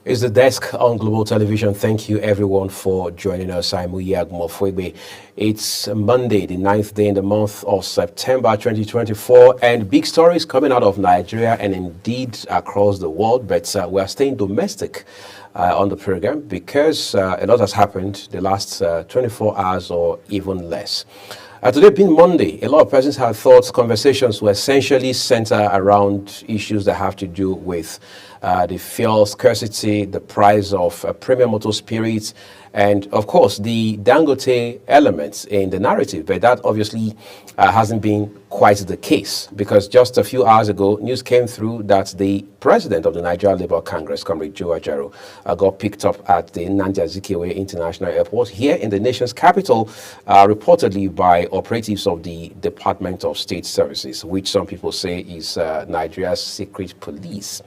It's the desk on Global Television. Thank you, everyone, for joining us. I'm Uyag Mofwebe. It's Monday, the 9th day in the month of September 2024, and big stories coming out of Nigeria and indeed across the world. But we're staying domestic on the program because a lot has happened the last 24 hours or even less. Today being Monday, a lot of persons have thought conversations will essentially center around issues that have to do with the fuel scarcity, the price of premium motor spirits, and of course the Dangote elements in the narrative. But that obviously hasn't been quite the case, because just a few hours ago, news came through that the president of the Nigeria Labour Congress, Comrade Joe Ajaero, got picked up at the Nnamdi Azikiwe International Airport here in the nation's capital, reportedly by operatives of the Department of State Services, which some people say is Nigeria's secret police.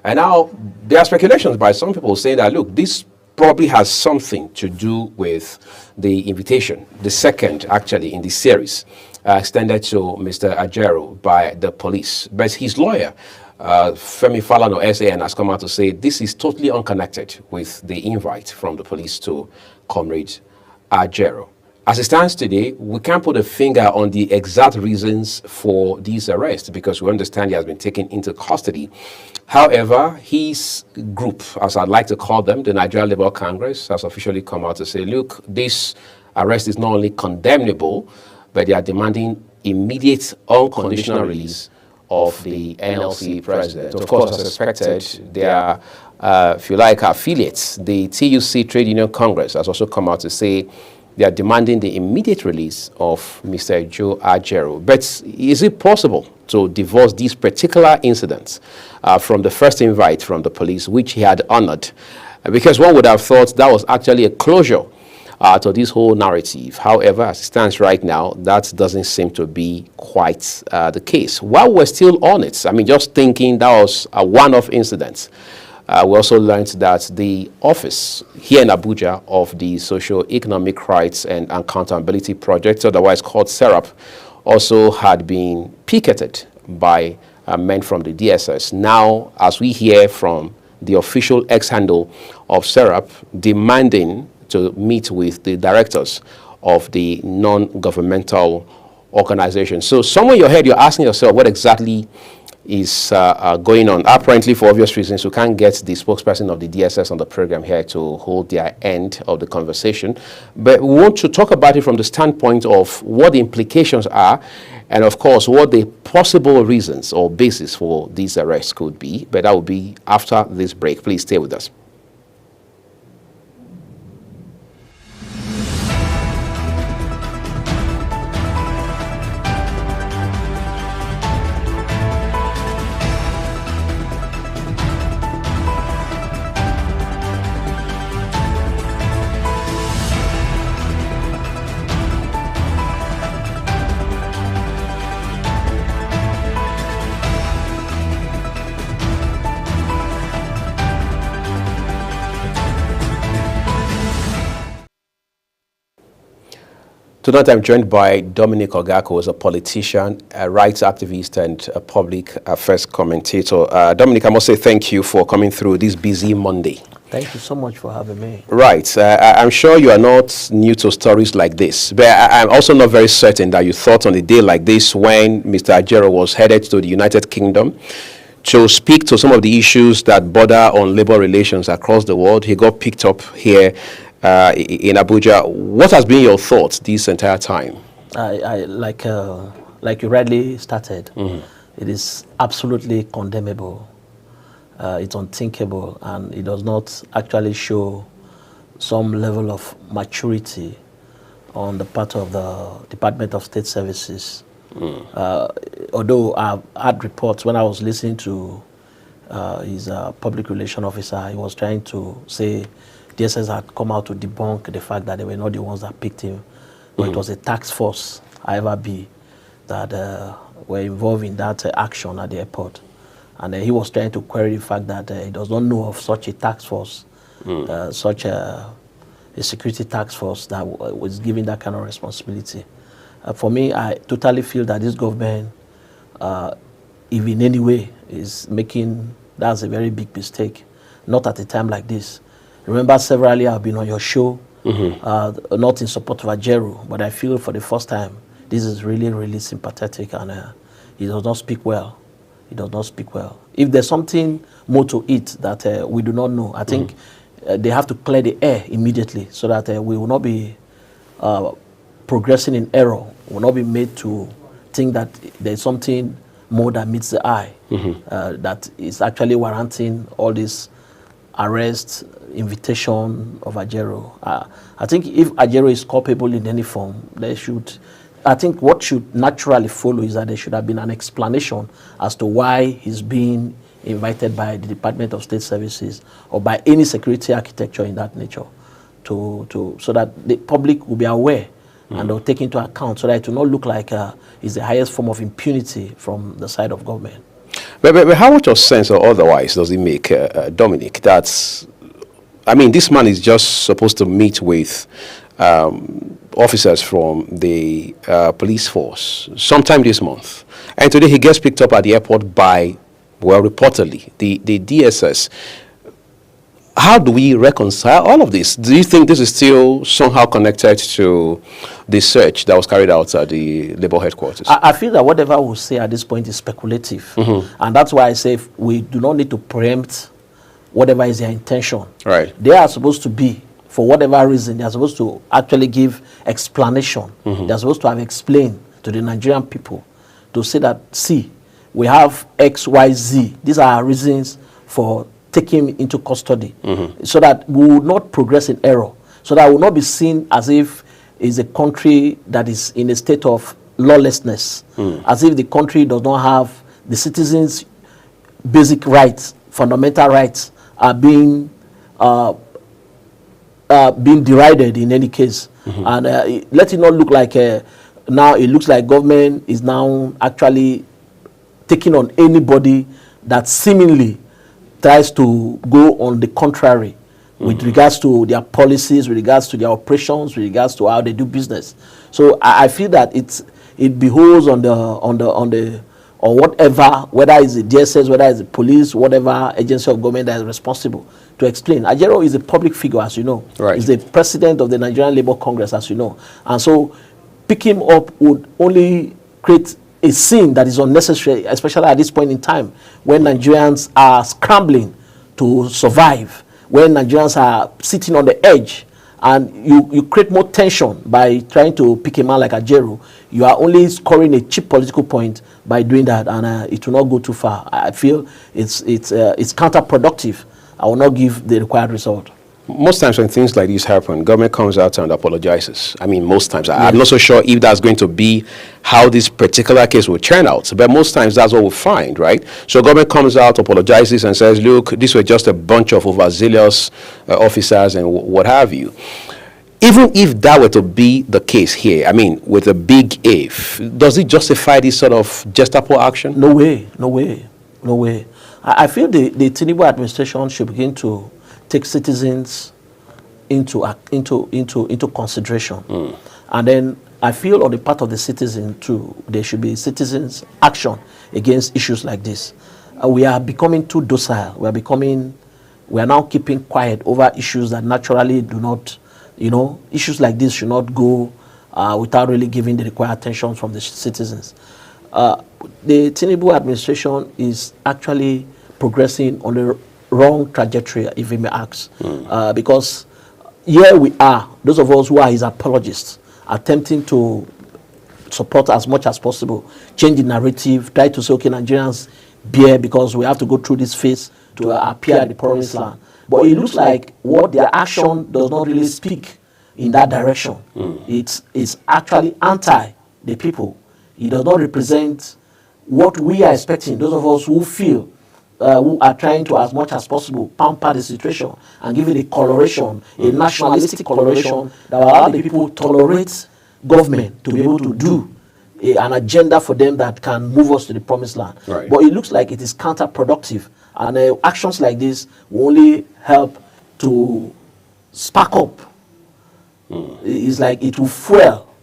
And now there are speculations by some people saying that, look, this probably has something to do with the invitation, the second actually in the series, extended to Mr. Ajaero by the police. But his lawyer, Femi Falana SAN, has come out to say this is totally unconnected with the invite from the police to Comrade Ajaero. As it stands today, we can't put a finger on the exact reasons for these arrests because we understand he has been taken into custody. However, his group, as I'd like to call them, the Nigeria Labour Congress, has officially come out to say, look, this arrest is not only condemnable, but they are demanding immediate unconditional release of the NLC president. Of course, as expected, they are, if you like, affiliates. The TUC Trade Union Congress has also come out to say they are demanding the immediate release of Mr. Joe Ajaero. But is it possible to divorce these particular incidents from the first invite from the police, which he had honored? Because one would have thought that was actually a closure to this whole narrative. However, as it stands right now, that doesn't seem to be quite the case. While we're still on it, I mean, just thinking that was a one-off incident, we also learned that the office here in Abuja of the Socio-Economic Rights and Accountability Project, otherwise called SERAP, also had been picketed by men from the DSS. Now, as we hear from the official ex-handle of SERAP, demanding to meet with the directors of the non-governmental organization. So somewhere in your head, you're asking yourself what exactly is going on. Apparently, for obvious reasons, we can't get the spokesperson of the DSS on the program here to hold their end of the conversation. But we want to talk about it from the standpoint of what the implications are and, of course, what the possible reasons or basis for these arrests could be. But that will be after this break. Please stay with us. Tonight I'm joined by Dominic Ogako, who is a politician, a rights activist, and a public affairs commentator. Dominic, I must say thank you for coming through this busy Monday. Thank you so much for having me. Right. I'm sure you are not new to stories like this, but I'm also not very certain that you thought on a day like this when Mr. Ajaero was headed to the United Kingdom to speak to some of the issues that border on labor relations across the world. He got picked up here in Abuja. What has been your thoughts this entire time? Like you rightly started, it is absolutely condemnable. It's unthinkable, and it does not actually show some level of maturity on the part of the Department of State Services. Although I've had reports when I was listening to his public relation officer, he was trying to say DSS had come out to debunk the fact that they were not the ones that picked him, but it was a task force, however be, that were involved in that action at the airport. And he was trying to query the fact that he does not know of such a task force, such a security task force that was given that kind of responsibility. For me, I totally feel that this government, if in any way is making, that's a very big mistake. not at a time like this. Remember, severally I've been on your show, not in support of Ajaero, but I feel for the first time this is really, really sympathetic, and he does not speak well. He does not speak well. If there's something more to it that we do not know, I think they have to clear the air immediately so that we will not be progressing in error, will not be made to think that there's something more that meets the eye, that is actually warranting all this arrest, invitation of Ajaero. I think if Ajaero is culpable in any form, I think what should naturally follow is that there should have been an explanation as to why he's being invited by the Department of State Services or by any security architecture in that nature, so that the public will be aware and they'll take into account, so that it will not look like it's the highest form of impunity from the side of government. But how much of sense or otherwise does it make, Dominic, this man is just supposed to meet with officers from the police force sometime this month. And today he gets picked up at the airport by, well, reportedly, the DSS. How do we reconcile all of this? Do you think this is still somehow connected to the search that was carried out at the Labour headquarters? I feel that whatever we say at this point is speculative. And that's why I say we do not need to preempt whatever is their intention. Right. They are supposed to be, for whatever reason, they are supposed to actually give explanation. They are supposed to have explained to the Nigerian people to say that, see, we have X, Y, Z. These are our reasons for taking him into custody, so that we will not progress in error, so that we will not be seen as if it's a country that is in a state of lawlessness, as if the country does not have the citizens' basic rights, fundamental rights are being derided in any case. And let it not look like now it looks like government is now actually taking on anybody that seemingly tries to go on the contrary with regards to their policies, with regards to their operations, with regards to how they do business. So I feel that it behoves on whatever, whether it's the DSS, whether it's the police, whatever agency of government that is responsible, to explain. Ajaero is a public figure, as you know. Right. He's the president of the Nigerian Labour Congress, as you know. And so pick him up would only create a scene that is unnecessary, especially at this point in time when Nigerians are scrambling to survive, when Nigerians are sitting on the edge, and you create more tension by trying to pick a man like Ajaero. You are only scoring a cheap political point by doing that, and it will not go too far. I feel it's counterproductive. I will not give the required result. Most times when things like this happen, government comes out and apologizes. Most times. I'm not so sure if that's going to be how this particular case will turn out, but most times that's what we find, right? So government comes out, apologizes, and says, look, these were just a bunch of overzealous officers and what have you. Even if that were to be the case here, with a big if, does it justify this sort of Gestapo action? No way, no way, no way. I feel the Tinubu administration should begin to take citizens into consideration. And then I feel on the part of the citizen too, there should be citizens' action against issues like this. We are becoming too docile. We are now keeping quiet over issues that naturally do not, issues like this should not go without really giving the required attention from the citizens. The Tinubu administration is actually progressing on the wrong trajectory, if we may ask, because here we are, those of us who are his apologists, attempting to support as much as possible, change the narrative, try to say, okay, Nigerians bear because we have to go through this phase to appear at the promised land. But it looks like what their action does not really speak in that direction. It's actually anti the people. It does not represent what we are expecting, those of us who feel who are trying to, as much as possible, pamper the situation and give it a coloration, a nationalistic coloration that will allow the people to tolerate government to be able to do an agenda for them that can move us to the promised land. Right. But it looks like it is counterproductive, and actions like this will only help to spark up. It's like it will fuel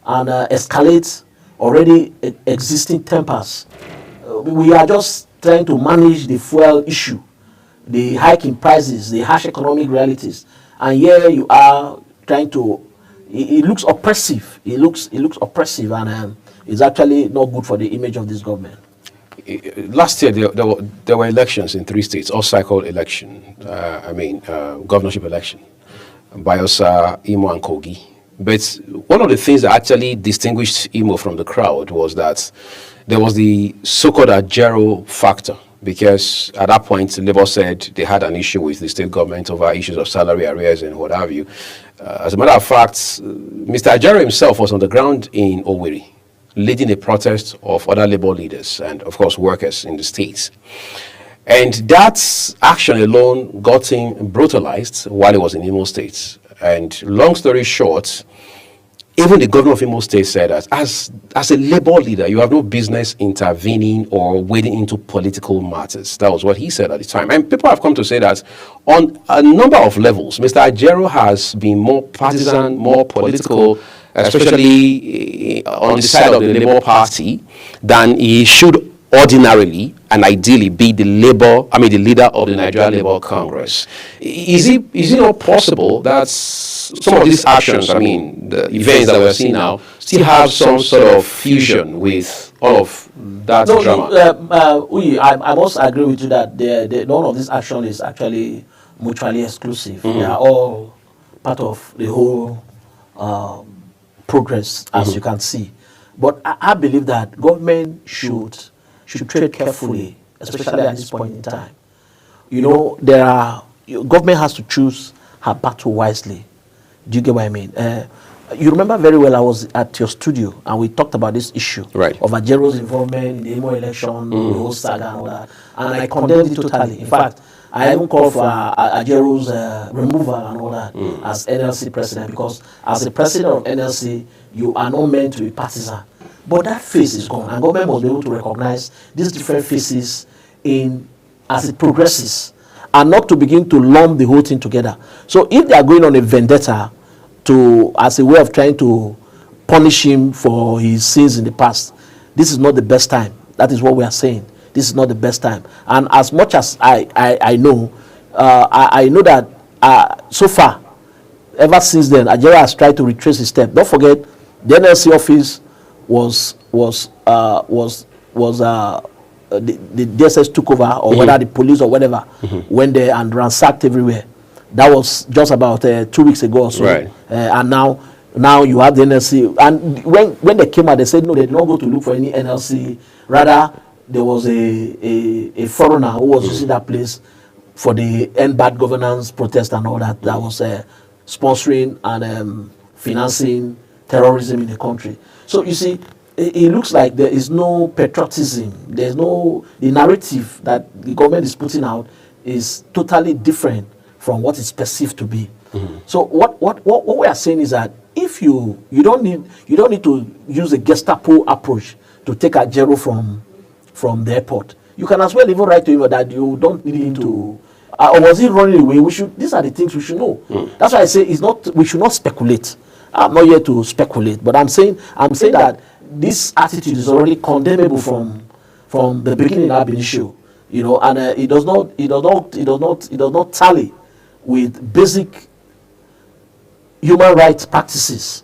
and escalate already existing tempers. We are just trying to manage the fuel issue. the hike in prices, the harsh economic realities, and here you are trying to. It looks oppressive. It looks oppressive, and it's actually not good for the image of this government. Last year, there were elections in 3 states, all cycle election. Governorship election, Bayelsa, Imo, and Kogi. But one of the things that actually distinguished Imo from the crowd was that there was the so-called Ajero factor, because at that point, Labour said they had an issue with the state government over issues of salary arrears and what have you. As a matter of fact, Mr. Ajero himself was on the ground in Owerri, leading a protest of other Labour leaders and, of course, workers in the states. And that action alone got him brutalized while he was in Imo State. And long story short, even the governor of Imo State said that as a Labour leader, you have no business intervening or wading into political matters. That was what he said at the time. And people have come to say that on a number of levels, Mr. Ajero has been more partisan, more political, especially on the side of the Labour Party, than he should ordinarily and ideally be the leader of the Nigeria Labour Congress. Is it not possible that some of these actions, the events that we're seeing now, still have some sort of fusion with all of that drama? I must agree with you that none of this action is actually mutually exclusive. They are all part of the whole progress, as you can see. But I believe that government should tread carefully, especially at this point in time. Government has to choose her battle wisely. Do you get what I mean? You remember very well I was at your studio and we talked about this issue of Ajero's involvement in the Imo election, the whole saga and all that. And I condemned it totally. In fact, I even called for Ajero's removal and all that as NLC president, because as the president of NLC, you are not meant to be partisan. But that phase is gone, and government must be able to recognize these different phases as it progresses, and not to begin to lump the whole thing together. So if they are going on a vendetta as a way of trying to punish him for his sins in the past, this is not the best time. That is what we are saying. This is not the best time. And as much as I know, I know that so far, ever since then, Ajero has tried to retrace his step. Don't forget, the NLC office was the DSS took over, or whether the police or whatever went there and ransacked everywhere. That was just about 2 weeks ago or so. Right. And now you have the NLC. And when they came out, they said no, they did not go to look for any NLC. Rather, there was a foreigner who was using that place for the End Bad Governance protest and all that. That was sponsoring and financing terrorism in the country. So you see, it looks like there is no patriotism. There's the narrative that the government is putting out is totally different from what it's perceived to be. So what we are saying is that if you don't need to use a Gestapo approach to take Ajero from the airport. You can as well even write to him that you don't need him to. Or was he running away? These are the things we should know. That's why I say we should not speculate. I'm not here to speculate, but I'm saying that this attitude is already condemnable from the beginning of the issue, and it does not tally with basic human rights practices,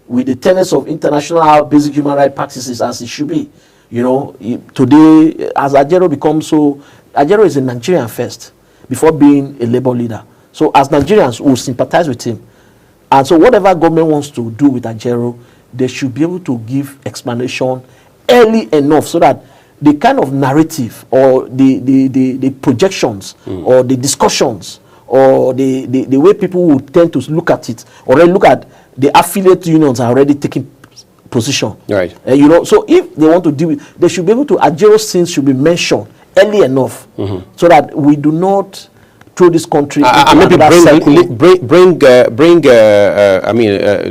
with the tenets of international basic human rights practices as it should be. Today, as Ajero Ajero is a Nigerian first before being a Labour leader. So as Nigerians, we will sympathize with him. And so whatever government wants to do with Ajero, they should be able to give explanation early enough so that the kind of narrative or the projections or the discussions or the way people would tend to look at it, already look at the affiliate unions are already taking position. Right. So if they want to deal with, they should be able to, Ajero's sins should be mentioned early enough so that we do not through this country and maybe bring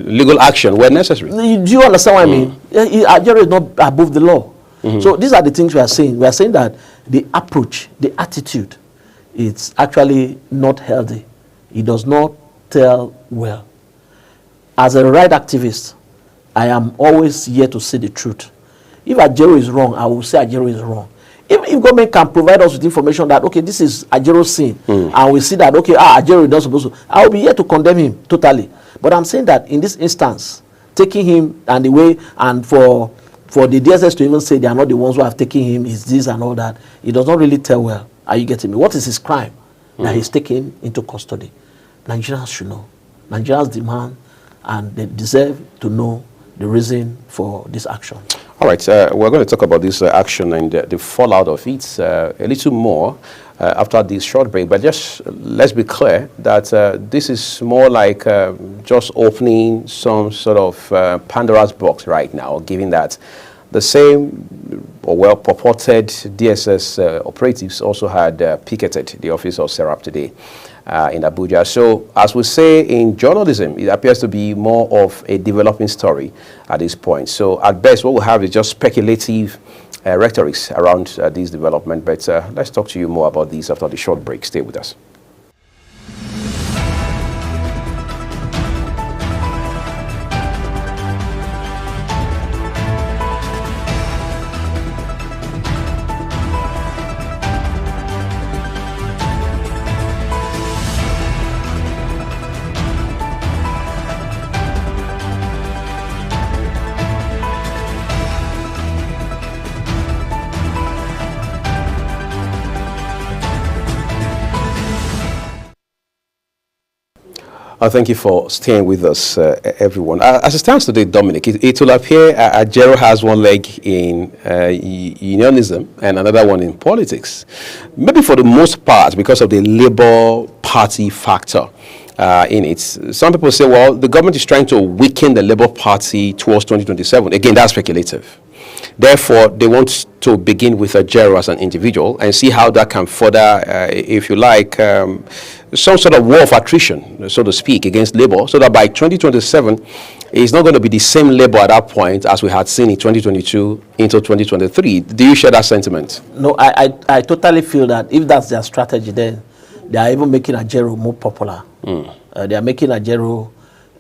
legal action where necessary. Do you understand what I mean? Ajero is not above the law. So these are the things we are saying. We are saying that the approach, the attitude, it's actually not healthy. It does not tell well. As a right activist, I am always here to say the truth. If Ajero is wrong, I will say Ajero is wrong. Even if government can provide us with information that, okay, this is Ajero's sin, and we see that, okay, Ajero is not supposed to, I will be here to condemn him totally. But I'm saying that in this instance, taking him and the way, and for the DSS to even say they are not the ones who have taken him, is this and all that, it does not really tell well. Are you getting me? What is his crime that he's taken into custody? Nigerians should know. Nigerians demand, and they deserve to know the reason for this action. All right, we're going to talk about this action and the fallout of it a little more after this short break. But just let's be clear that this is more like just opening some sort of Pandora's box right now, given that the same, or well, purported DSS operatives also had picketed the office of Serap today in Abuja. So, as we say in journalism, it appears to be more of a developing story at this point. So, at best, what we have is just speculative rhetorics around this development. But let's talk to you more about this after the short break. Stay with us. Thank you for staying with us, everyone. As it stands today, Dominic, it will appear Ajero has one leg in unionism and another one in politics. Maybe for the most part because of the Labour Party factor in it. Some people say, well, the government is trying to weaken the Labour Party towards 2027. Again, that's speculative. Therefore, they want to begin with Ajero as an individual and see how that can further, if you like, some sort of war of attrition, so to speak, against Labour, so that by 2027, it's not going to be the same Labour at that point as we had seen in 2022 into 2023. Do you share that sentiment? No, I totally feel that if that's their strategy, then they are even making Ajero more popular. They are making Ajero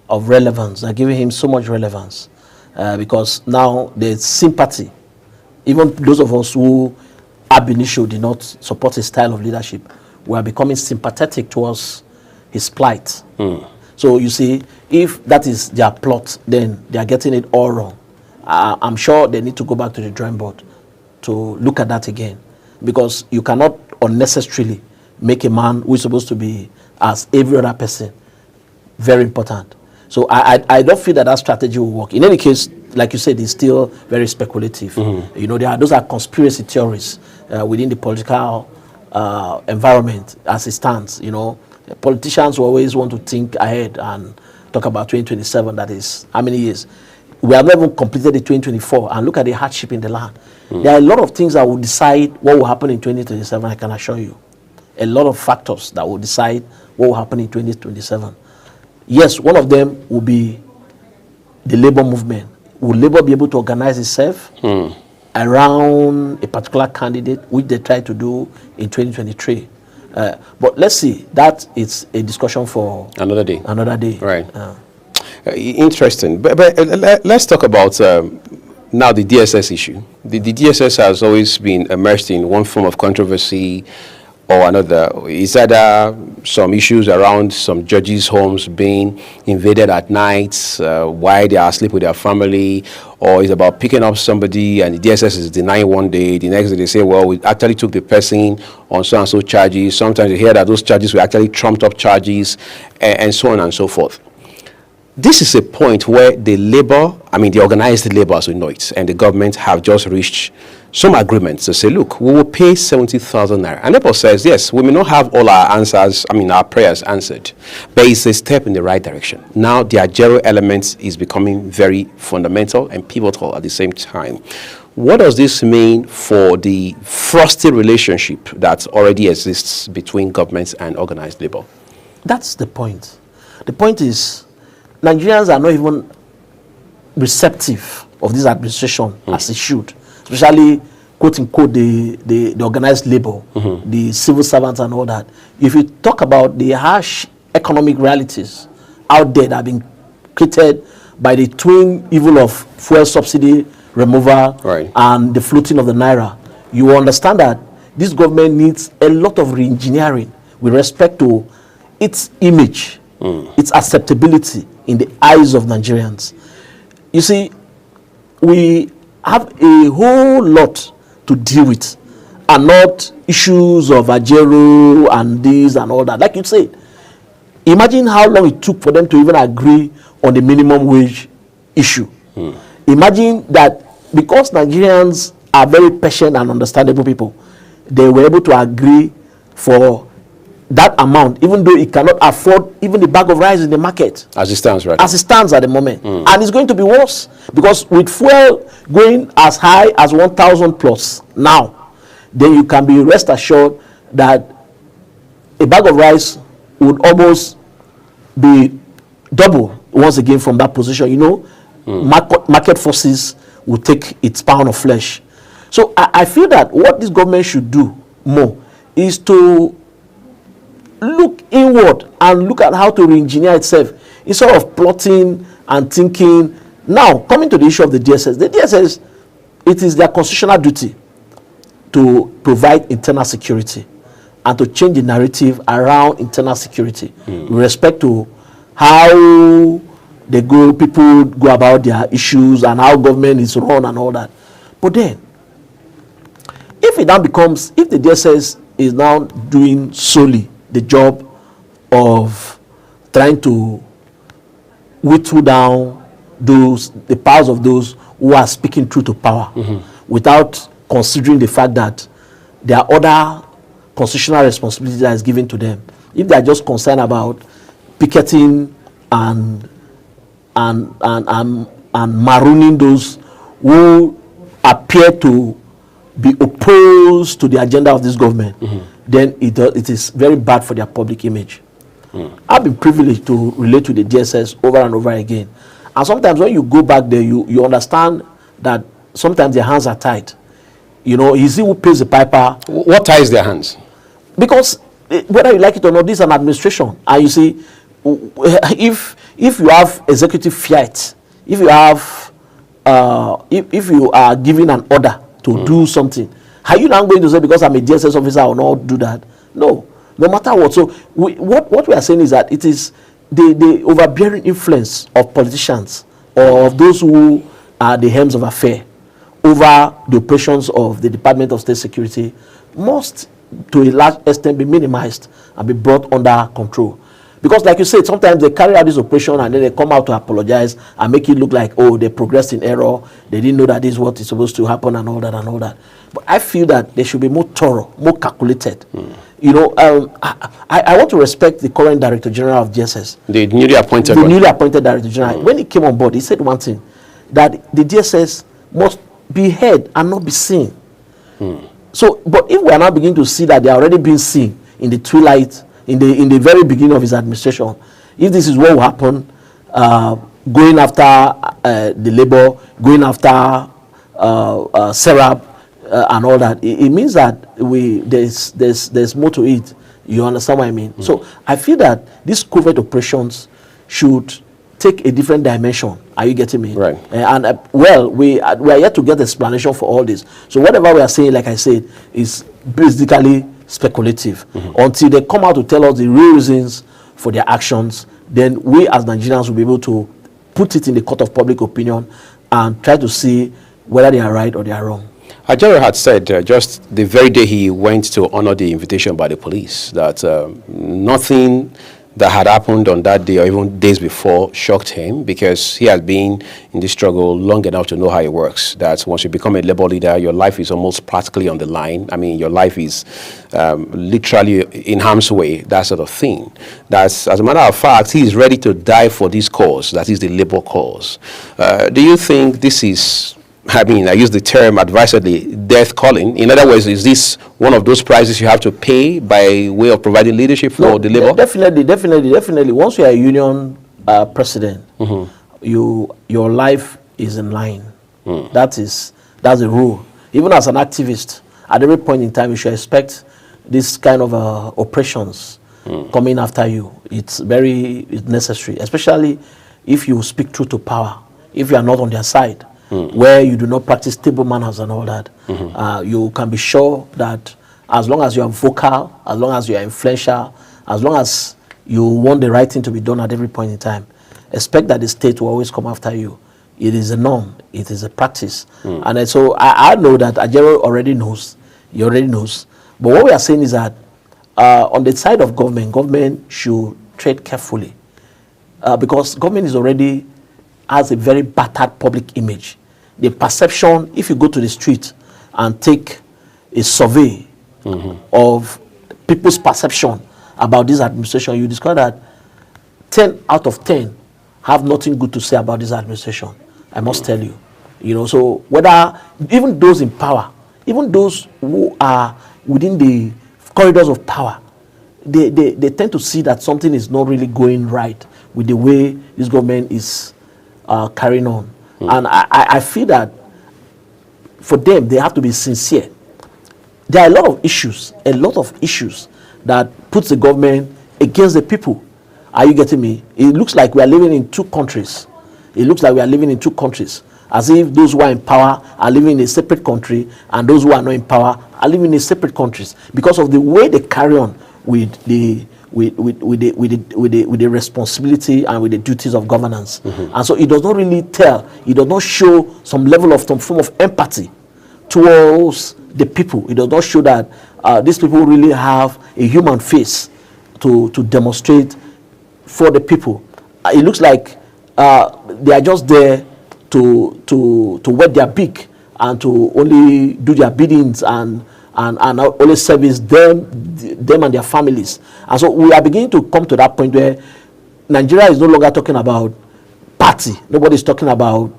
of relevance. They're giving him so much relevance. Because now there's sympathy. Even those of us who ab initio did not support his style of leadership, we are becoming sympathetic towards his plight. So you see, if that is their plot, then they are getting it all wrong. I'm sure they need to go back to the drawing board to look at that again. Because you cannot unnecessarily make a man who is supposed to be, as every other person, very important. So I don't feel that strategy will work. In any case, like you said, it's still very speculative. You know, those are conspiracy theories within the political environment as it stands. You know, politicians will always want to think ahead and talk about 2027. That is how many years? We have not even completed the 2024, and look at the hardship in the land. There are a lot of things that will decide what will happen in 2027. I can assure you, a lot of factors that will decide what will happen in 2027. Yes, one of them will be the labor movement. Will Labour be able to organize itself around a particular candidate, which they tried to do in 2023? But let's see. That is a discussion for another day. Another day. Right. Interesting. But let's talk about now the DSS issue. The DSS has always been immersed in one form of controversy or another. Is that some issues around some judges' homes being invaded at night, while they are asleep with their family, or is about picking up somebody and the DSS is denying one day, the next day they say, well, we actually took the person on so and so charges. Sometimes you hear that those charges were actually trumped up charges, and so on and so forth. This is a point where the organized labor as we know it, and the government have just reached some agreements to say, look, we will pay 70,000 naira. And NEPO says, yes, we may not have all our answers, our prayers answered, but it's a step in the right direction. Now, the Ajero element is becoming very fundamental and pivotal at the same time. What does this mean for the frosty relationship that already exists between governments and organized labor? That's the point. The point is, Nigerians are not even receptive of this administration as it should, especially quote unquote the organized labor, the civil servants and all that. If you talk about the harsh economic realities out there that have been created by the twin evil of fuel subsidy removal and the floating of the naira, you understand that this government needs a lot of re-engineering with respect to its image, its acceptability in the eyes of Nigerians. You see, we have a whole lot to deal with, and not issues of Ajero and this and all that. Like you said, imagine how long it took for them to even agree on the minimum wage issue. Imagine that because Nigerians are very patient and understandable people, they were able to agree for that amount, even though it cannot afford even the bag of rice in the market. As it stands, right? As it stands at the moment. And it's going to be worse, because with fuel going as high as 1,000 plus now, then you can be rest assured that a bag of rice would almost be double once again from that position. You know, market forces will take its pound of flesh. So I feel that what this government should do more is to look inward and look at how to re-engineer itself instead of plotting and thinking. Now, coming to the issue of the DSS, it is their constitutional duty to provide internal security and to change the narrative around internal security with respect to how people go about their issues and how government is run and all that. But then, if the DSS is now doing solely the job of trying to whittle down the powers of those who are speaking truth to power, without considering the fact that there are other constitutional responsibilities that is given to them. If they are just concerned about picketing and marooning those who appear to be opposed to the agenda of this government, then it is very bad for their public image. I've been privileged to relate to the DSS over and over again. And sometimes when you go back there, you understand that sometimes their hands are tied. You know, you see who pays the piper. What ties their hands? Because whether you like it or not, this is an administration. And you see, if you have executive fiat, if you have, if you are given an order to do something, are you now going to say, because I'm a DSS officer, I will not do that? No matter what. So what we are saying is that it is the overbearing influence of politicians or of those who are the helms of affair over the operations of the Department of State Security must, to a large extent, be minimized and be brought under control. Because like you said, sometimes they carry out this operation and then they come out to apologize and make it look like, oh, they progressed in error, they didn't know that this is what is supposed to happen and all that and all that. But I feel that they should be more thorough, more calculated. You know, I want to respect the current Director General of DSS. The newly appointed Director General. When he came on board, he said one thing, that the DSS must be heard and not be seen. So, but if we are now beginning to see that they are already being seen in the twilight, in the very beginning of his administration, if this is what will happen, going after the labor, going after Serap and all that, it means that there's more to it. You understand what I mean? So I feel that these covert operations should take a different dimension. Are you getting me? Right. Well, we are yet to get explanation for all this. So whatever we are saying, like I said, is basically speculative. Until they come out to tell us the real reasons for their actions, then we as Nigerians will be able to put it in the court of public opinion and try to see whether they are right or they are wrong. Ajero had said just the very day he went to honor the invitation by the police that nothing that had happened on that day or even days before shocked him, because he has been in this struggle long enough to know how it works. That once you become a labor leader, your life is almost practically on the line. I mean, your life is literally in harm's way, that sort of thing. That's, as a matter of fact, he is ready to die for this cause, that is the labor cause. Do you think this is, I mean, I use the term advisedly, death calling? In other words, is this one of those prices you have to pay by way of providing leadership for the labor? Definitely. Once you are a union president, your life is in line. That's the rule. Even as an activist, at every point in time, you should expect this kind of operations coming after you. It's necessary, especially if you speak truth to power, if you are not on their side. where you do not practice table manners and all that, you can be sure that as long as you are vocal, as long as you are influential, as long as you want the right thing to be done at every point in time, expect that the state will always come after you. It is a norm. It is a practice. And so I know that Ajaero already knows. He already knows. But what we are saying is that on the side of government should tread carefully. Because government has a very battered public image. The perception, if you go to the street and take a survey of people's perception about this administration, you discover that 10 out of 10 have nothing good to say about this administration. I must tell you. So whether even those in power, even those who are within the corridors of power, they tend to see that something is not really going right with the way this government is carrying on. And I feel that for them, they have to be sincere. There are a lot of issues that puts the government against the people. Are you getting me? It looks like we are living in two countries. As if those who are in power are living in a separate country and those who are not in power are living in separate countries because of the way they carry on with the responsibility and with the duties of governance. And so it does not really it does not show some form of empathy towards the people. It does not show that these people really have a human face to demonstrate for the people. It looks like they are just there to wet their beak and to only do their biddings and only service them and their families. And so we are beginning to come to that point where Nigeria is no longer talking about party. Nobody's talking about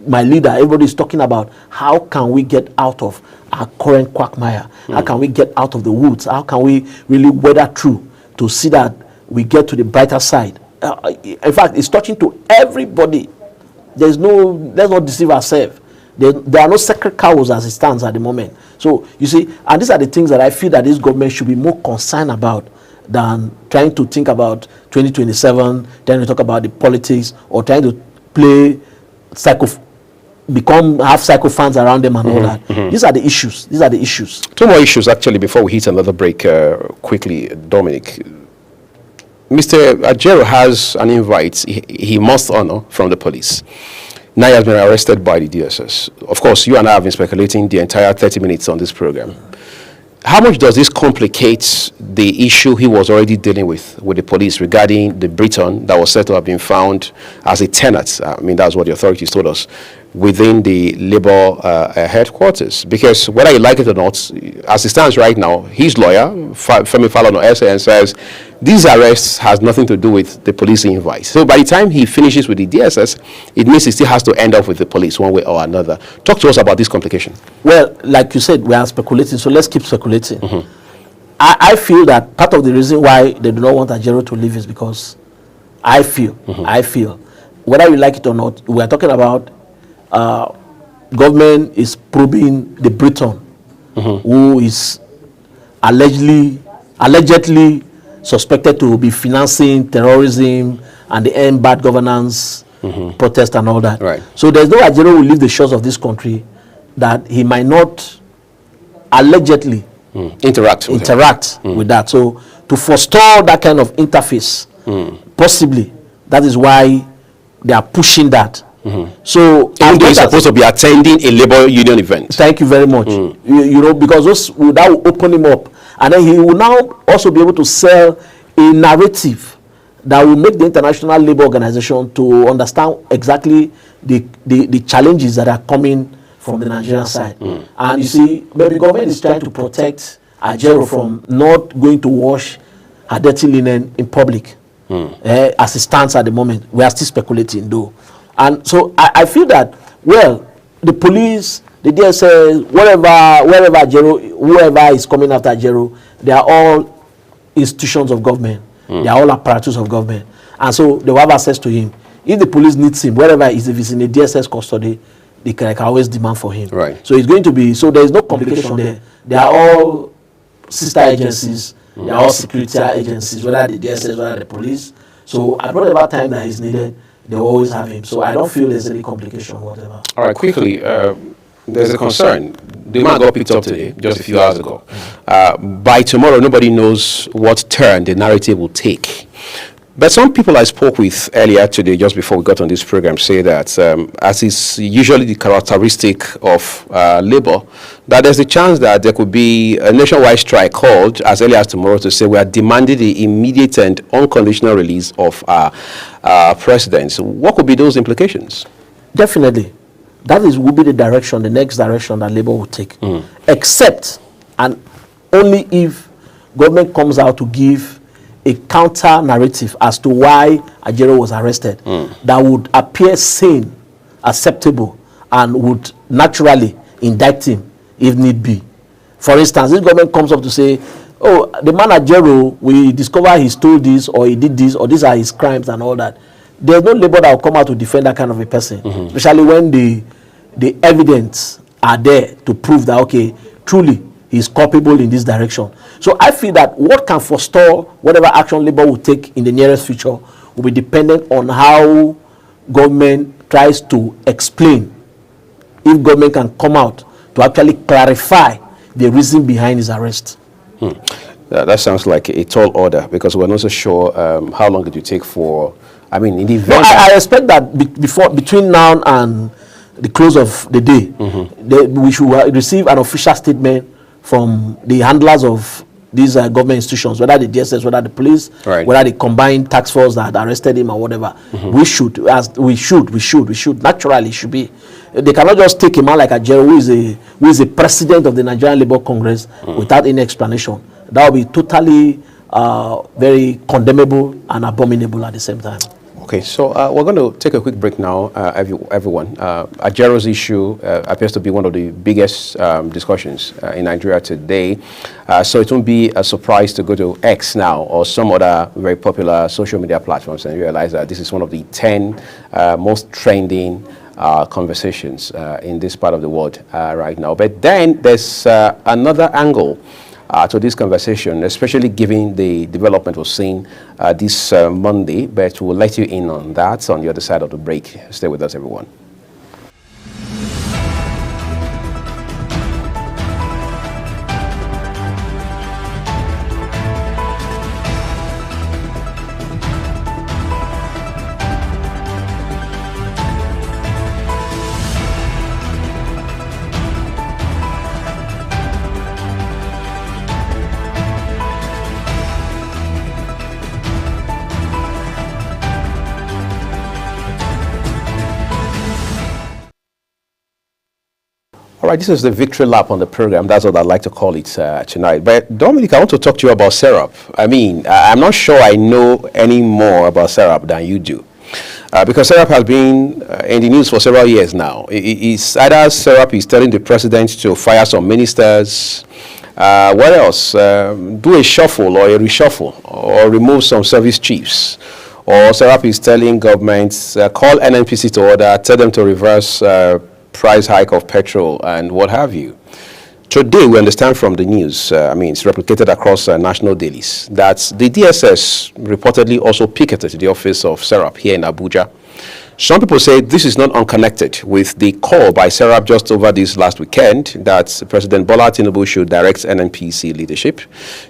my leader. Everybody's talking about how can we get out of our current quagmire? How can we get out of the woods? How can we really weather through to see that we get to the brighter side? In fact, it's touching to everybody. Let's not deceive ourselves. There are no sacred cows as it stands at the moment. So, you see, and these are the things that I feel that this government should be more concerned about than trying to think about 2027, trying to talk about the politics, or trying to have psycho fans around them and all that. These are the issues. Two more issues, actually, before we hit another break quickly, Dominic. Mr. Ajaero has an invite he must honor from the police. Now he has been arrested by the DSS. Of course, you and I have been speculating the entire 30 minutes on this program. How much does this complicate the issue he was already dealing with the police regarding the Briton that was said to have been found as a tenant? I mean, that's what the authorities told us, within the Labour headquarters. Because whether you like it or not, as it stands right now, his lawyer, Femi Falana, says these arrests has nothing to do with the police invite. So by the time he finishes with the DSS, it means he still has to end up with the police one way or another. Talk to us about this complication. Well, like you said, we are speculating, so let's keep speculating. I feel that part of the reason why they do not want Ajaero to leave is because I feel, whether you like it or not, we are talking about government is probing the Briton, who is allegedly suspected to be financing terrorism and the end bad governance protest and all that. Right. So there's no Ajaero will leave the shores of this country that he might not allegedly interact with that. So to forestall that kind of interface, possibly, that is why they are pushing that. So even though he's supposed to be attending a labor union event. Thank you very much. Because that will open him up, and then he will now also be able to sell a narrative that will make the International Labour Organization to understand exactly the challenges that are coming from the Nigerian side. And you see, maybe the government is trying to protect Ajaero from not going to wash her dirty linen in public. As it stands at the moment. We are still speculating though. And so I feel that, well, the police, the DSS, wherever Ajaero, whoever is coming after Ajaero, they are all institutions of government. They are all apparatus of government. And so they will have access to him. If the police needs him, wherever he is, if he's in the DSS custody, they can always demand for him. Right. So it's going to be, so there is no complication there. They are all sister agencies, they are all security agencies, whether the DSS, whether the police. So at whatever time that is needed, they always have him. So I don't feel there's any complication whatever. All right, quickly, there's a concern. The man got picked up today, just a few hours ago. By tomorrow, nobody knows what turn the narrative will take. But some people I spoke with earlier today, just before we got on this program, say that, as is usually the characteristic of Labour, that there's a chance that there could be a nationwide strike called as early as tomorrow to say we are demanding the immediate and unconditional release of our presidents. What could be those implications? Definitely. That will be the next direction that Labour will take. Except, and only if government comes out to give a counter narrative as to why Ajaero was arrested that would appear sane, acceptable, and would naturally indict him if need be. For instance, if government comes up to say, oh, the man Ajaero, we discover he stole this or he did this or these are his crimes and all that, there's no Labour that will come out to defend that kind of a person, especially when the evidence are there to prove that, okay, truly he's culpable in this direction. So I feel that what can forestall whatever action Labour will take in the nearest future will be dependent on how government tries to explain, if government can come out to actually clarify the reason behind his arrest. That sounds like a tall order, because we're not so sure how long it will take for, I mean, in the event I expect that between now and the close of the day, we should receive an official statement from the handlers of these government institutions, whether the DSS, whether the police, whether the combined task force that arrested him or whatever. We should naturally should be. They cannot just take a man like Ajaero, who is a president of the Nigerian Labour Congress, without any explanation. That would be totally very condemnable and abominable at the same time. Okay, so we're going to take a quick break now, everyone. Ajaero's issue appears to be one of the biggest discussions in Nigeria today. So it won't be a surprise to go to X now or some other very popular social media platforms and realize that this is one of the 10 most trending conversations in this part of the world right now. But then there's another angle to this conversation, especially given the development we're seeing this Monday, but we'll let you in on that on the other side of the break. Stay with us, everyone. All right, this is the victory lap on the program. That's what I'd like to call it tonight. But Dominic, I want to talk to you about Serap. I mean, I'm not sure I know any more about Serap than you do. Because Serap has been in the news for several years now. It's either Serap is telling the president to fire some ministers, what else? Do a shuffle or a reshuffle, or remove some service chiefs. Or Serap is telling governments, call NNPC to order, tell them to reverse price hike of petrol and what have you. Today, we understand from the news, I mean, it's replicated across national dailies, that the DSS reportedly also picketed the office of Serap here in Abuja. Some people say this is not unconnected with the call by Serap just over this last weekend that President Bola Tinubu should direct NNPC leadership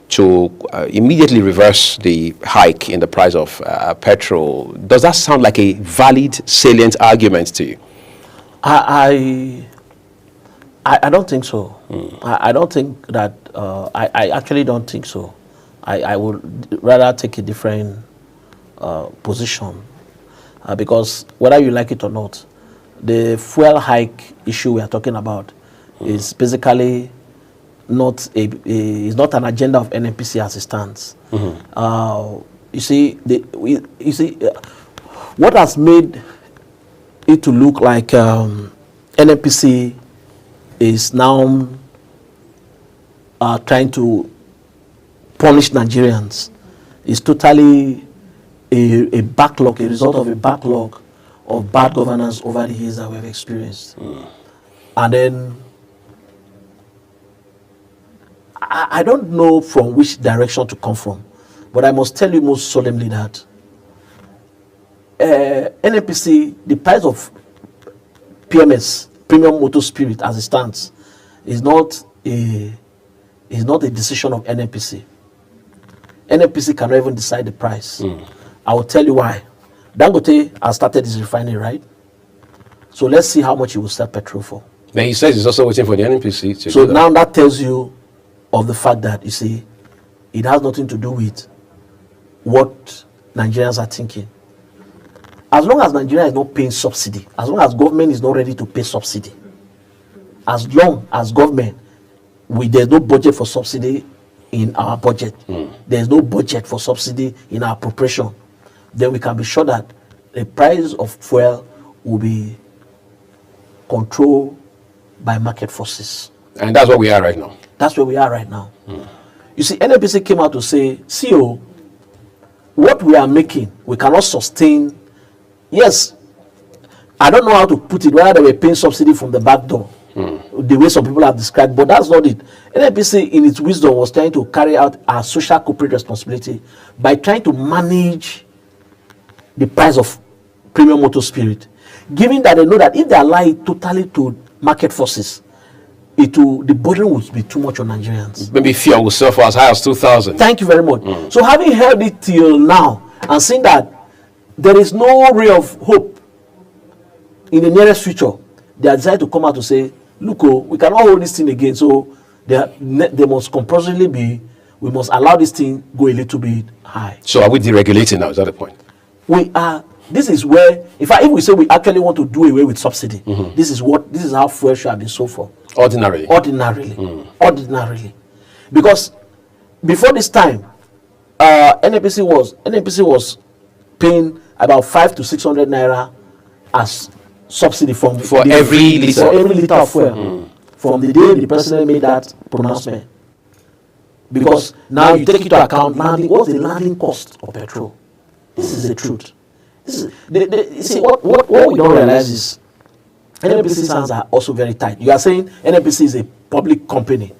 to immediately reverse the hike in the price of petrol. Does that sound like a valid, salient argument to you? I don't think so. I don't think that, I actually don't think so. I would rather take a different position because whether you like it or not, the fuel hike issue we are talking about is basically not is not an agenda of NNPC as it stands. You see, what has made it to look like NNPC is now trying to punish Nigerians is totally a backlog, a result of a backlog of bad governance over the years that we've experienced. And then I don't know from which direction to come from, but I must tell you most solemnly that NNPC, the price of PMS, Premium Motor Spirit, as it stands, is not a decision of NNPC. NNPC cannot even decide the price. I will tell you why. Dangote has started his refinery, right? So let's see how much he will sell petrol for. Then he says he's also waiting for the NNPC to So do that. now that tells you of the fact that, you see, it has nothing to do with what Nigerians are thinking. As long as Nigeria is not paying subsidy, as long as government is not ready to pay subsidy, as long as government, there's no budget for subsidy in our budget, there's no budget for subsidy in our appropriation, then we can be sure that the price of fuel will be controlled by market forces. And that's where we are right now. That's where we are right now. You see, NNPC came out to say, CEO, what we are making, we cannot sustain. Yes, I don't know how to put it, whether they were paying subsidy from the back door, the way some people have described, but that's not it. NNPC, in its wisdom, was trying to carry out our social corporate responsibility by trying to manage the price of Premium Motor Spirit, given that they know that if they allow it totally to market forces, the burden would be too much on Nigerians. Maybe fuel will sell for as high as 2,000. Thank you very much. So having held it till now and seeing that there is no ray of hope in the nearest future, they decided to come out to say, look, we cannot hold this thing again. So they must compulsorily we must allow this thing go a little bit high. So are we deregulating now? Is that the point? This is where, if we say we actually want to do away with subsidy, this is how fuel should have been sold for. Ordinarily. Ordinarily. Because before this time, NNPC was paying about 500 to 600 naira as subsidy for every liter of fuel. From the day the president made that pronouncement. Because now you take into account what's the landing cost of petrol. This is the truth. You see, what we don't realize is NNPC's hands are also very tight. You are saying NNPC is a public company.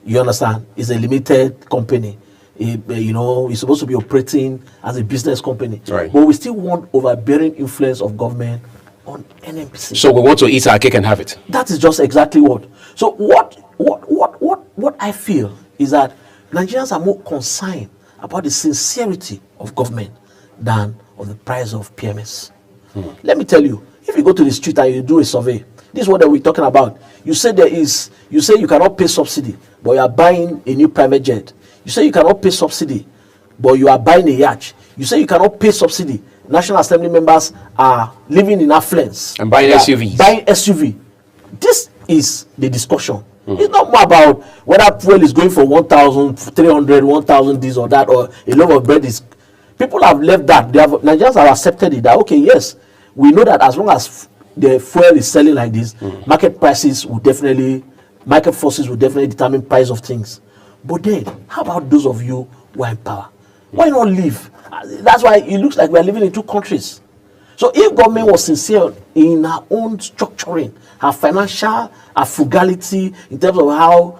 You understand? It's a limited company. It's supposed to be operating as a business company. Right. But we still want overbearing influence of government on NNPC. So we want to eat our cake and have it. That is just exactly what. So what I feel is that Nigerians are more concerned about the sincerity of government than of the price of PMS. Let me tell you, if you go to the street and you do a survey, this is what we're talking about. You say you cannot pay subsidy, but you are buying a new private jet. You say you cannot pay subsidy, but you are buying a yacht. You say you cannot pay subsidy. National Assembly members are living in affluence. And buying SUVs. Buying SUV. This is the discussion. It's not more about whether fuel is going for 1,300, 1,000 this or that, or a loaf of bread is. People have left that. Nigerians have accepted it that, okay, yes, we know that as long as the fuel is selling like this, market forces will definitely determine price of things. But then, how about those of you who are in power? Why not live? That's why it looks like we are living in two countries. So if government was sincere in her own structuring, her financial, her frugality, in terms of how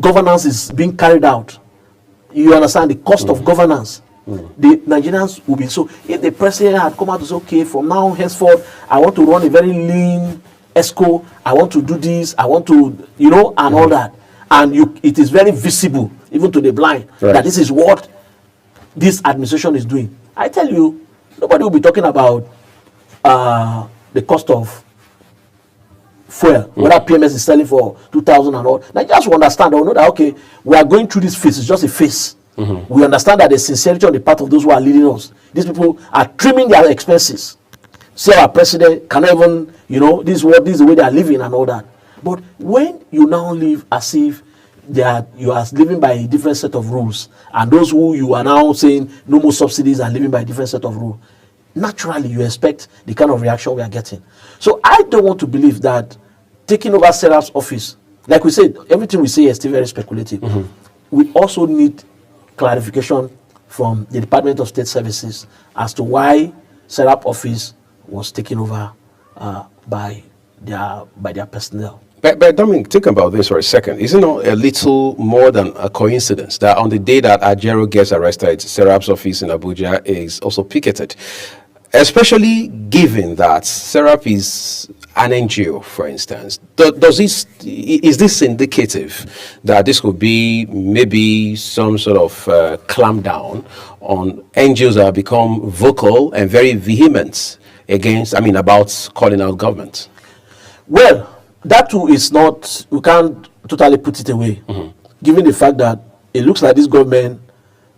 governance is being carried out, you understand the cost of governance, the Nigerians will be. So if the president had come out to say, okay, from now henceforth, I want to run a very lean ESCO, I want to do this, I want to, and all that. And it is very visible, even to the blind, that this is what this administration is doing. I tell you, nobody will be talking about the cost of fuel, whether PMS is selling for 2,000 and all. Nigerians will understand, they will know that, okay, we are going through this phase, it's just a phase. We understand that there's sincerity on the part of those who are leading us. These people are trimming their expenses. See, our president cannot even, this is the way they are living and all that. But when you now live as if you are living by a different set of rules, and those who you are now saying no more subsidies are living by a different set of rules, naturally you expect the kind of reaction we are getting. So I don't want to believe that taking over Serap's office, like we said, everything we say is still very speculative. We also need clarification from the Department of State Services as to why Serap office was taken over by their personnel. But Dominic, think about this for a second. Isn't it a little more than a coincidence that on the day that Ajero gets arrested, Serap's office in Abuja is also picketed? Especially given that Serap is an NGO, for instance. Is this indicative that this could be maybe some sort of clamp down on NGOs that have become vocal and very vehement about calling out government? Well, that too is not, we can't totally put it away, given the fact that it looks like this government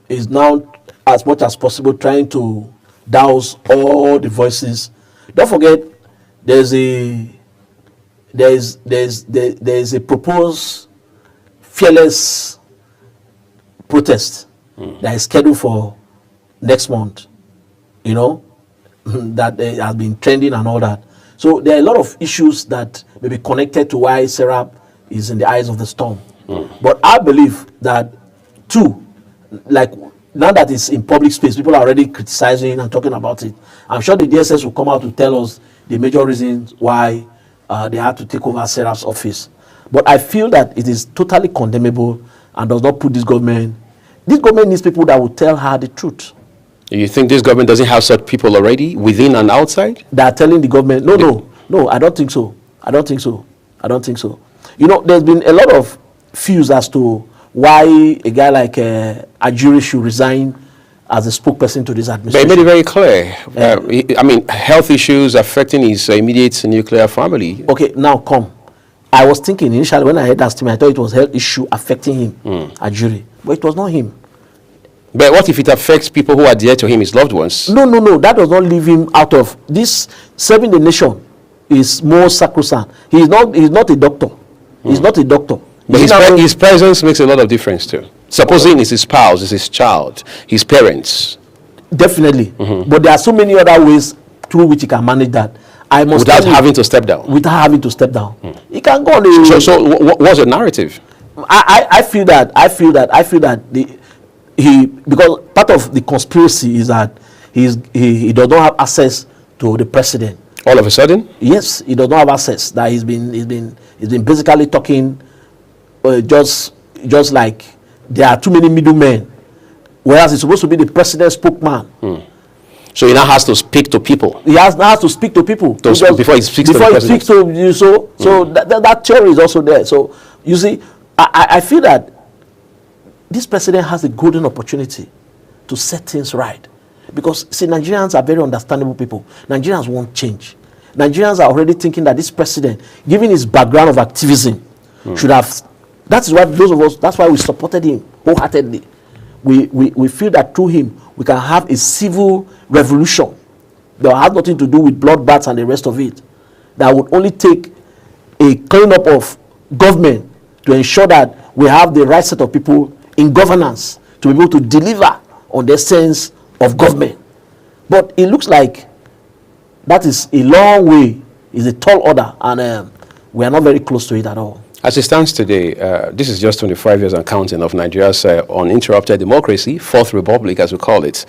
is now, as much as possible, trying to douse all the voices. Don't forget, there's a proposed fearless protest that is scheduled for next month, that has been trending and all that. So there are a lot of issues that may be connected to why Serap is in the eyes of the storm. But I believe that too, like now that it's in public space, people are already criticizing and talking about it. I'm sure the DSS will come out to tell us the major reasons why they had to take over Serap's office. But I feel that it is totally condemnable and does not put this government. This government needs people that will tell her the truth. You think this government doesn't have such people already, within and outside? They are telling the government, no, I don't think so. I don't think so. There's been a lot of views as to why a guy like Ajuri should resign as a spokesperson to this administration. But he made it very clear. Health issues affecting his immediate nuclear family. Okay, now come. I was thinking initially when I heard that statement, I thought it was health issue affecting him, Ajuri. But it was not him. But what if it affects people who are dear to him, his loved ones? No. That does not leave him out of this. Serving the nation is more sacrosanct. He's not a doctor. He's not a doctor. But his presence makes a lot of difference too. Supposing it's his spouse, it's his child, his parents. Definitely. But there are so many other ways through which he can manage that. Without having to step down. Without having to step down. He can go on. So what's the narrative? I feel that because part of the conspiracy is that he does not have access to the president. All of a sudden? Yes, he does not have access. That he's been basically talking just like there are too many middlemen, whereas he's supposed to be the president's spokesman. So he now has to speak to people. He has to speak to people before he speaks to the president. So that theory is also there. So you see, I feel that this president has a golden opportunity to set things right. Because, see, Nigerians are very understandable people. Nigerians won't change. Nigerians are already thinking that this president, given his background of activism, should have... That's why that's why we supported him wholeheartedly. We feel that through him, we can have a civil revolution that has nothing to do with bloodbaths and the rest of it. That would only take a cleanup of government to ensure that we have the right set of people in governance to be able to deliver on their sense of government. But it looks like that is a long way, is a tall order, and we are not very close to it at all. As it stands today, this is just 25 years and counting of Nigeria's uninterrupted democracy, Fourth Republic as we call it.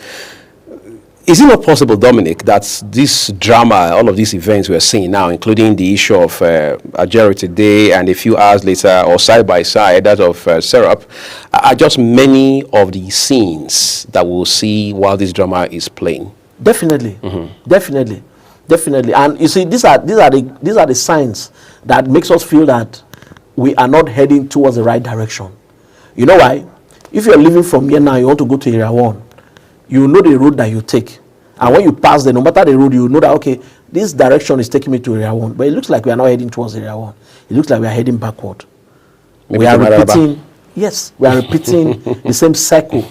Is it not possible, Dominic, that this drama, all of these events we are seeing now, including the issue of Ajuri today and a few hours later, or side by side, that of Serap, are just many of the scenes that we'll see while this drama is playing? Definitely, definitely. And you see, these are the signs that makes us feel that we are not heading towards the right direction. You know why? If you're leaving from here now, you want to go to Area 1, you know the road that you take. And when you pass there, no matter the road, you know that, okay, this direction is taking me to Area 1. But it looks like we are not heading towards Area 1. It looks like we are heading backward. Maybe we are repeating the same cycle.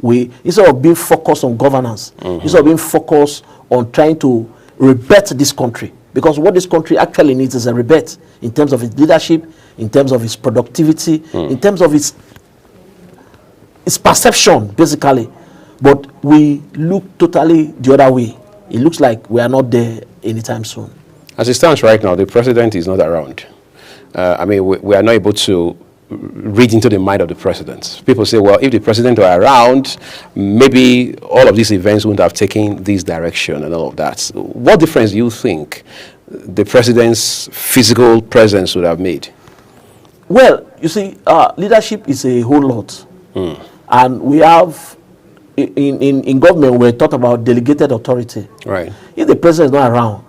Instead of being focused on governance, instead of being focused on trying to rebirth this country. Because what this country actually needs is a rebirth in terms of its leadership, in terms of its productivity, in terms of its perception, basically. But we look totally the other way. It looks like we are not there anytime soon. As it stands right now, the president is not around. We are not able to read into the mind of the president. People say, well, if the president were around, maybe all of these events wouldn't have taken this direction and all of that. What difference do you think the president's physical presence would have made? Well, you see, leadership is a whole lot. And we have in government, we talk about delegated authority. Right. If the president is not around,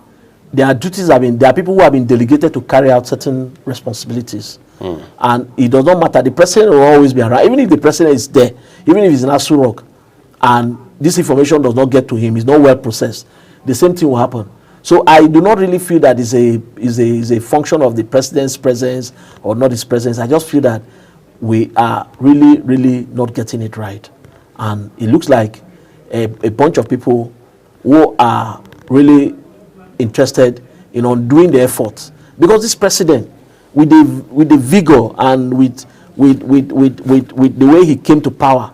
there are people who have been delegated to carry out certain responsibilities. And it does not matter. The president will always be around. Even if the president is there, even if he's in Aso Rock, and this information does not get to him, it's not well processed, the same thing will happen. So I do not really feel that is a function of the president's presence or not his presence. I just feel that we are really not getting it right. And it looks like a bunch of people who are really interested in undoing the effort. Because this president, with the vigor and with the way he came to power,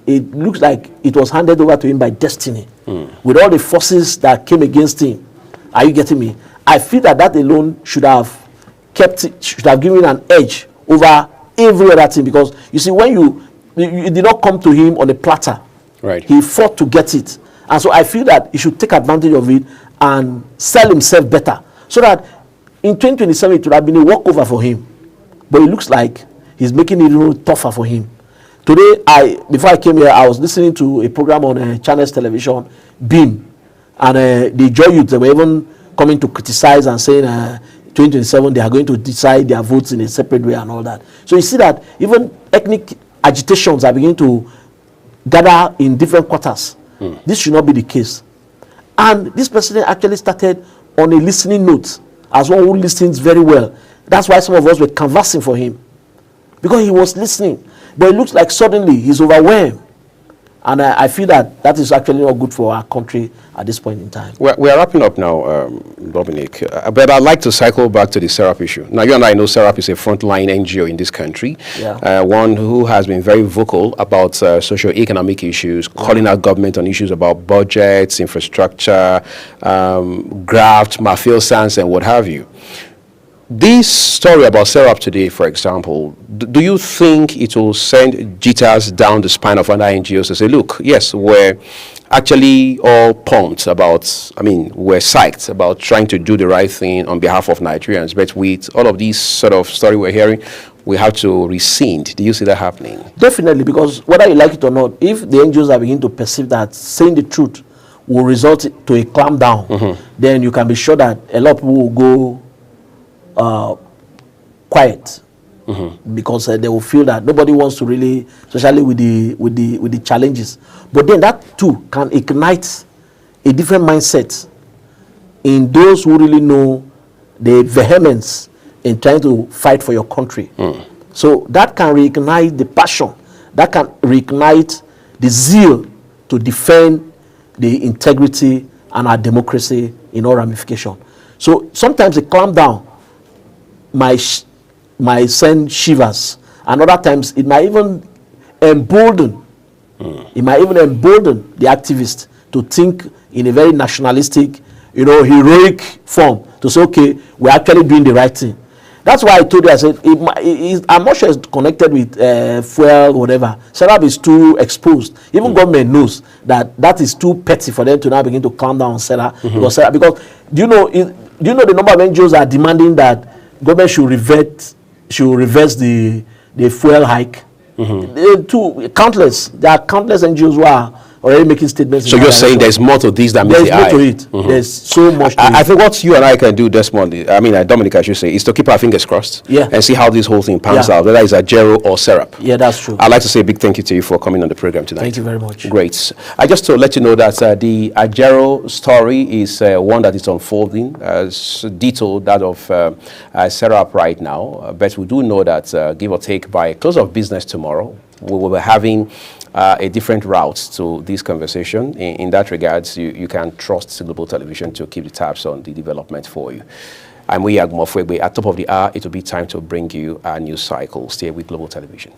it looks like it was handed over to him by destiny. With all the forces that came against him. Are you getting me? I feel that alone should have given an edge over every other thing, because you see, when you did not come to him on a platter, right? He fought to get it, and so I feel that he should take advantage of it and sell himself better, so that in 2027 it would have been a walkover for him. But it looks like he's making it a little tougher for him. Today, before I came here, I was listening to a program on Channels Television, Beam. And the Joy Youth, they were even coming to criticize and saying 2027 they are going to decide their votes in a separate way and all that. So you see that even ethnic agitations are beginning to gather in different quarters. This should not be the case. And this president actually started on a listening note, as one who listens very well. That's why some of us were canvassing for him, because he was listening. But it looks like suddenly he's overwhelmed. And I feel that is actually not good for our country at this point in time. We are wrapping up now, Dominic, but I'd like to cycle back to the SERAP issue. Now, you and I know SERAP is a frontline NGO in this country, one who has been very vocal about socio-economic issues, calling out government on issues about budgets, infrastructure, graft, mafiosos, and what have you. This story about SERAP today, for example, do you think it will send jitters down the spine of other NGOs to say, look, yes, we're actually all pumped about, we're psyched about trying to do the right thing on behalf of Nigerians, but with all of these sort of story we're hearing, we have to rescind. Do you see that happening? Definitely, because whether you like it or not, if the NGOs are beginning to perceive that saying the truth will result to a clamp down, then you can be sure that a lot of people will go quiet, because they will feel that nobody wants to really, especially with the challenges. But then that too can ignite a different mindset in those who really know the vehemence in trying to fight for your country. So that can reignite the passion, that can reignite the zeal to defend the integrity and our democracy in all ramifications. So sometimes a clamp down might send shivers, and other times it might even embolden. It might even embolden the activists to think in a very nationalistic, heroic form, to say, okay, we're actually doing the right thing. That's why I told you, I said, I'm not sure it's connected with fuel, whatever. SERAP is too exposed. Even government knows that is too petty for them to now begin to clamp down on SERAP. Because do you know the number of NGOs that are demanding that government should reverse the fuel hike? There are countless NGOs who are already making statements. So you're saying there's more to this than meets the eye? There's more to it. There's so much to it. I think what you and I can do, Desmond, Dominic, I should say, is to keep our fingers crossed and see how this whole thing pans out, whether it's Ajero or SERAP. Yeah, that's true. I'd like to say a big thank you to you for coming on the program tonight. Thank you very much. Great. I just to let you know that the Ajero story is one that is unfolding, as detailed that of SERAP right now. But we do know that, give or take, by close of business tomorrow, we will be having a different route to this conversation. In that regards, you can trust Global Television to keep the tabs on the development for you. I'm Muyiwa Agbomofoegbe. At top of the hour, it will be time to bring you a news cycle. Stay with Global Television.